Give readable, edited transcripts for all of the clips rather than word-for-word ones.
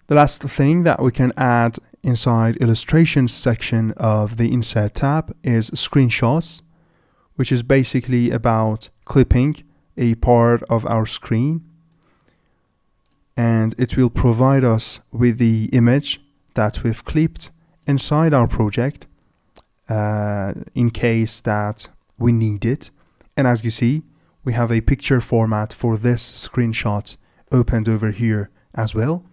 The last thing that we can add inside illustrations section of the Insert tab is screenshots, which is basically about clipping a part of our screen, and it will provide us with the image that we've clipped inside our project in case that we need it. And as you see, we have a picture format for this screenshot opened over here as well.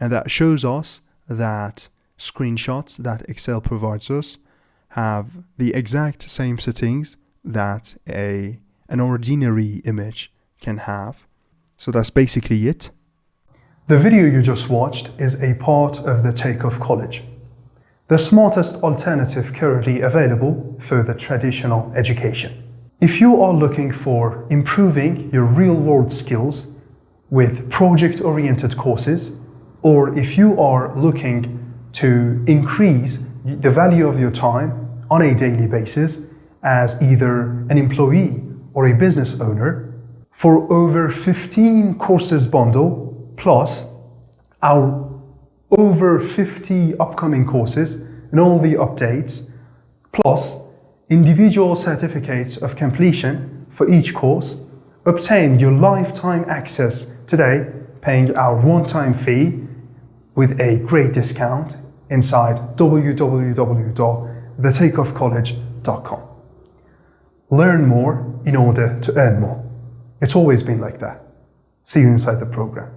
And that shows us that screenshots that Excel provides us have the exact same settings that an ordinary image can have. So that's basically it. The video you just watched is a part of the Takeoff College, the smartest alternative currently available for the traditional education. If you are looking for improving your real-world skills with project-oriented courses, or if you are looking to increase the value of your time on a daily basis as either an employee or a business owner, for over 15 courses bundle, plus our over 50 upcoming courses and all the updates, plus individual certificates of completion for each course, obtain your lifetime access today, paying our one-time fee with a great discount inside www.thetakeoffcollege.com. Learn more in order to earn more. It's always been like that. See you inside the program.